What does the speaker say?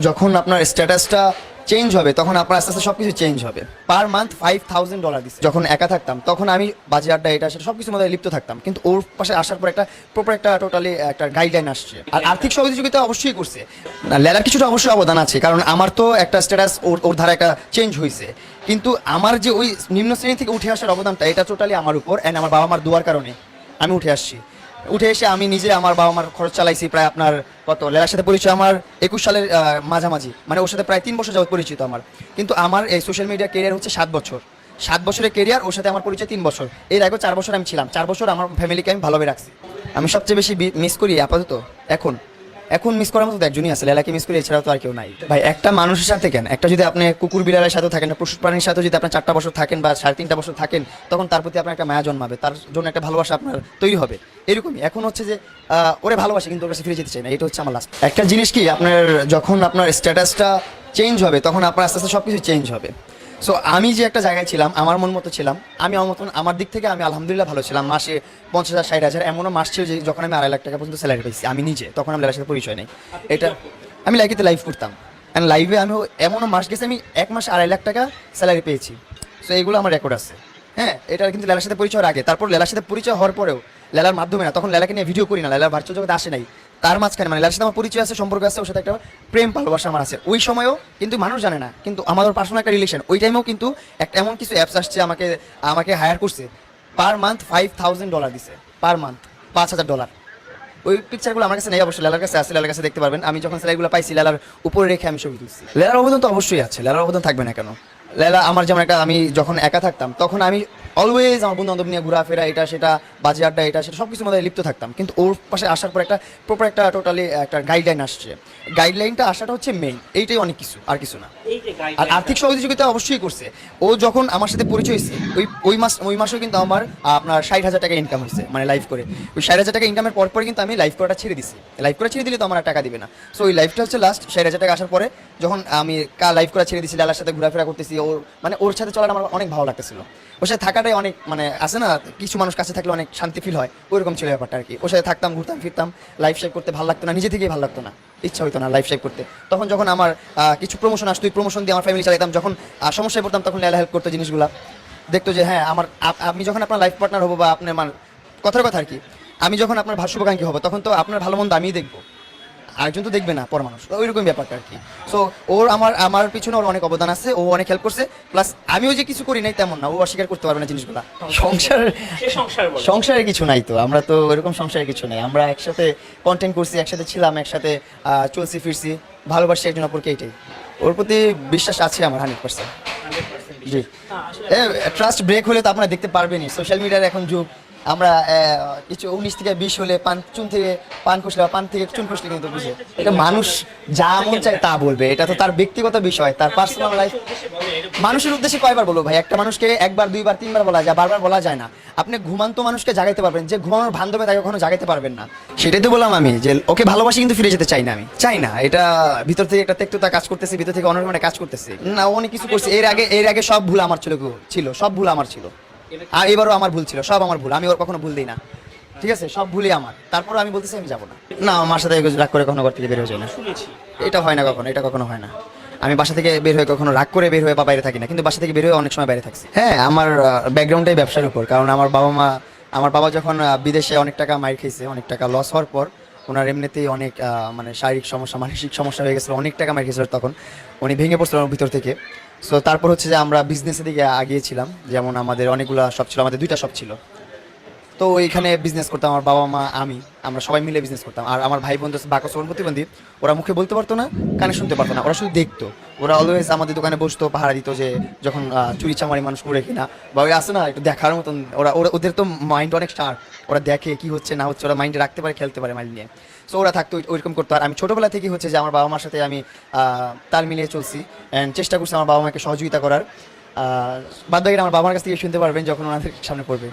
যখন আপনার স্ট্যাটাসটা চেঞ্জ হবে তখন আপনার আস্তে আস্তে সবকিছু চেঞ্জ হবে। পার মান্থ $5,000 দিচ্ছে। যখন একা থাকতাম তখন আমি বাজে আড্ডা এটা সেটা সবকিছুর মধ্যে লিপ্ত থাকতাম, কিন্তু ওর পাশে আসার পর একটা প্রপার একটা টোটালি একটা গাইডলাইন আসছে। আর আর্থিক সহযোগিতা অবশ্যই করছে না, লেলার কিছুটা অবশ্যই অবদান আছে, কারণ আমার তো একটা স্ট্যাটাস ওর ধারা একটা চেঞ্জ হয়েছে, কিন্তু আমার যে ওই নিম্ন শ্রেণী থেকে উঠে আসার অবদানটা এটা টোটালি আমার উপর, অ্যান্ড আমার বাবা মার দোয়ার কারণে আমি উঠে এসে আমি নিজে আমার বাবা মার খরচ চালাইছি। প্রায় আপনার কত লেলার সাথে পরিচয় আমার 21 সালের মাঝামাঝি, মানে ওর সাথে প্রায় 3 বছর যাবত পরিচিত আমার। কিন্তু আমার এই সোশ্যাল মিডিয়া কেরিয়ার হচ্ছে 7 বছর। 7 বছরের কেরিয়ার, ওর সাথে আমার পরিচয় 3 বছর। এর আগে 4 বছর আমি ছিলাম, 4 বছর আমার ফ্যামিলিকে আমি ভালোভাবে রাখছি। আমি সবচেয়ে বেশি মিস করি আপাতত এখন এখন মিস করার মতো একজনই আছে, লেলাকে মিস করি, এছাড়াও তো আর কেউ নাই ভাই। একটা মানুষের সাথে কেন, একটা যদি আপনি কুকুর বিড়ালের সাথে থাকেন, পশু প্রাণীর সাথে যদি আপনার 4টা বছর থাকেন বা 3.5 বছর থাকেন, তখন তার প্রতি আপনার একটা মায়া জন্মাবে, তার জন্য একটা ভালোবাসা আপনার তৈরি হবে। এরকমই এখন হচ্ছে যে ওরে ভালোবাসে কিন্তু ওর কাছে ফিরে যেতে চাই না, এটা হচ্ছে আমার লাস্ট। একটা জিনিস কি, আপনার যখন আপনার স্ট্যাটাসটা চেঞ্জ হবে তখন আপনার আস্তে আস্তে সব কিছু চেঞ্জ হবে। সো আমি যে একটা জায়গায় ছিলাম, আমার মন মতো ছিলাম, আমি আমার মতন আমার দিক থেকে আমি আলহামদুলিল্লাহ ভালো ছিলাম। মাসে 50,000 60,000 এমনও মাস ছিল যে যখন আমি 2.5 লাখ টাকা পর্যন্ত স্যালারি পেয়েছি আমি নিজে, তখন আমি লেলার সাথে পরিচয় নেই। এটা আমি লাইভেতে লাইভ করতাম, অ্যান্ড লাইভে আমি এমনও মাস গেছে আমি 1 মাসে 2.5 লাখ টাকা স্যালারি পেয়েছি। সো এগুলো আমার রেকর্ড আছে। হ্যাঁ, এটা কিন্তু লেলার সাথে পরিচয়ের আগে। তারপর লেলার সাথে পরিচয় হওয়ার পরেও লেলার মাধ্যমে না, তখন লেলাকে নিয়ে ভিডিও করি না, লেলার ভার্চুয়াল জগতে আসে নাই। তার মাঝখানে মানে লেলার সাথে আমার পরিচয় আছে, সম্পর্ক আছে, ওর সাথে একটা প্রেম ভালোবাসা আমার আছে। ওই সময়ও কিন্তু মানুষ জানে না, কিন্তু আমাদের পার্সোনাল একটা রিলেশন। ওই টাইমেও কিন্তু একটা এমন কিছু অ্যাপস আসছে, আমাকে হায়ার করছে। পার মান্থ $5,000 দিছে, পার মান্থ $5,000। ওই পিকচারগুলো আমার কাছে নেই, অবশ্যই লেলার কাছে আছে, লেলার কাছে দেখতে পারবেন। আমি যখন স্যালারিগুলো পাইছি লেলার উপরে রেখে আমি ছবি তুলছি। লেলার অবদান তো অবশ্যই আছে, লেলার অবদান থাকবে না কেন। লেলা আমার যেমন একটা, আমি যখন একা থাকতাম তখন আমি অলওয়েজ আমার বন্ধু বান্ধব নিয়ে ঘোরাফেরা এটা সেটা বাজে আড্ডা এটা সেটা সব কিছুর মধ্যে লিপ্ত থাকতাম, কিন্তু ওর পাশে আসার পর একটা প্রপার একটা টোটালি একটা গাইডলাইন আসছে। গাইডলাইনটা আসাটা হচ্ছে মেইন, এইটাই অনেক কিছু, আর কিছু না। আর আর্থিক সহযোগিতা অবশ্যই করছে। ও যখন আমার সাথে পরিচয় হয়েছে ওই মাসেও কিন্তু আমার আপনার 60,000 টাকা ইনকাম হয়েছে, মানে লাইভ করে। ওই 60,000 টাকা ইনকামের পর কিন্তু আমি লাইভ করাটা ছেড়ে দিছি। লাইভ করা ছেড়ে দিলে তো আমার আর টাকা দিবে না। সো ওই লাইভটা হচ্ছে লাস্ট 60,000 টাকা আসার পরে, যখন আমি লাইভ করা ছেড়ে দিছি, লালার সাথে ঘোরাফেরা করতেছি, ওর সাথে চলাটা আমার অনেক ভালো লাগতেছিল। ওর সাথে থাকাটাই অনেক, মানে আছে না কিছু মানুষ কাছে থাকলে অনেক শান্তি ফিল হয়, ওইরকম ছিল ব্যাপারটা আর কি। ওর সাথে থাকতাম, ঘুরতাম ফিরতাম, লাইফ শেপ করতে ভালো লাগতো না, নিজে থেকেই ভালো লাগতো না, ইচ্ছা হতো না লাইফ শেপ করতে। তখন যখন আমার কিছু প্রমোশন আসতো, ওই প্রমোশন দিয়ে আমার ফ্যামিলি চালাইতাম। যখন সমস্যায় পড়তাম তখন লেলা হেল্প করতো, জিনিসগুলা দেখতো যে হ্যাঁ আমি যখন আপনার লাইফ পার্টনার হবো বা আপনি আমার কথার কথা আর কি, আমি যখন আপনার শুভাকাঙ্ক্ষী হবো তখন তো আপনার ভালো মন্দ আমিই দেখবো, আরেকজন তো দেখবে না পর মানুষ, ওইরকম ব্যাপারটা আর কি। সো ওর আমার পিছনে ওর অনেক অবদান আছে, ও অনেক হেল্প করছে। প্লাস আমিও যে কিছু করি নাই তেমন না, ও অস্বীকার করতে পারবে না জিনিসগুলো। সংসারে কিছু নাই তো, আমরা তো ওইরকম সংসারে কিছু নাই। আমরা একসাথে কন্টেন্ট করছি, একসাথে ছিলাম, একসাথে চলছি ফিরছি, ভালোবাসি একজন অপরকে, এইটাই। ওর প্রতি বিশ্বাস আছে আমার 100%। জি, ট্রাস্ট ব্রেক হলে তো আপনারা দেখতে পারবেনই, সোশ্যাল মিডিয়ার এখন যুগ। আমরা কিছু 19 থেকে 20 হলে চুন থেকে পান কষলে বা পান থেকে চুন কষলে কিন্তু বুঝে, এটা মানুষ যা মন চায় তা বলবে, এটা তো তার ব্যক্তিগত বিষয়, তার পার্সোনাল লাইফ। মানুষের উদ্দেশ্যে কয়বার বলবো ভাই? একটা মানুষকে 1বার 2বার 3বার বলা যায়, বারবার বলা যায় না। আপনি ঘুমান্ত মানুষকে জাগাইতে পারবেন, যে ঘুমানোর বান্ধবে তাকে কখনো জাগাইতে পারবেন না। সেটাই তো বললাম আমি, যে ওকে ভালোবাসি কিন্তু ফিরে যেতে চাই না, আমি চাই না। এটা ভিতর থেকে একটা তেক্ততা কাজ করতেছে, ভিতর থেকে অনেক কাজ করতেছে না, অনেক কিছু করছে এর আগে সব ভুল আমার ছিল, সব ভুল আমার ছিল। আর এবারও আমার ভুল ছিল, সব আমার ভুল, আমি ওর কখনো ভুল দিই না, ঠিক আছে? সব ভুলই আমার। তারপর আমি বলতেছি আমি যাবো না, আমার সাথে রাগ করে কখনো ঘর থেকে বের হয়ে যায় না, এটা হয় না কখনো, এটা কখনো হয় না। আমি বাসা থেকে বের হয়ে কখনো রাগ করে বের হয়ে বা বাইরে থাকি না, কিন্তু বাসা থেকে বের হয়ে অনেক সময় বাইরে থাকছি। হ্যাঁ, আমার ব্যাকগ্রাউন্ডটাই ব্যবসার উপর, কারণ আমার বাবা যখন বিদেশে অনেক টাকা মাইর খেয়েছে, অনেক টাকা লস হওয়ার পর ওনার এমনিতেই অনেক মানে শারীরিক সমস্যা, মানসিক সমস্যা হয়ে গেছিলো, অনেক টাকা মাইর খেয়েছিল, তখন উনি ভেঙে পড়ছিল ওর ভিতর থেকে। সো তারপর হচ্ছে যে আমরা বিজনেসের দিকে আগিয়েছিলাম, যেমন আমাদের অনেকগুলো শপ ছিল, আমাদের 2টা শপ ছিল। তো ওইখানে বিজনেস করতাম, আমার বাবা মা আমরা সবাই মিলে বিজনেস করতাম। আর আমার ভাই বোন বাকস প্রতিবন্ধী, ওরা মুখে বলতে পারতো না, কানে শুনতে পারতো না, ওরা শুধু দেখতো। ওরা অলওয়েজ আমাদের দোকানে বসতো, পাহারা দিত, যে যখন চুরি চামারি মানুষ করে কিনা বা ওই আসে না একটু দেখার মতন। ওদের তো মাইন্ড অনেক শার্প, ওরা দেখে কি হচ্ছে না হচ্ছে, ওরা মাইন্ডে রাখতে পারে, খেলতে পারে মাইন্ড নিয়ে। সো ওরা থাকতো, ওইরকম করতো। আর আমি ছোটোবেলা থেকেই হচ্ছে যে আমার বাবা মার সাথে আমি তাল মিলিয়ে চলছি, অ্যান্ড চেষ্টা করছি আমার বাবা মাকে সহযোগিতা করার। বাদ বাকিটা আমার বাবার কাছ থেকে শুনতে পারবেন যখন ওনাদের সামনে পড়বে।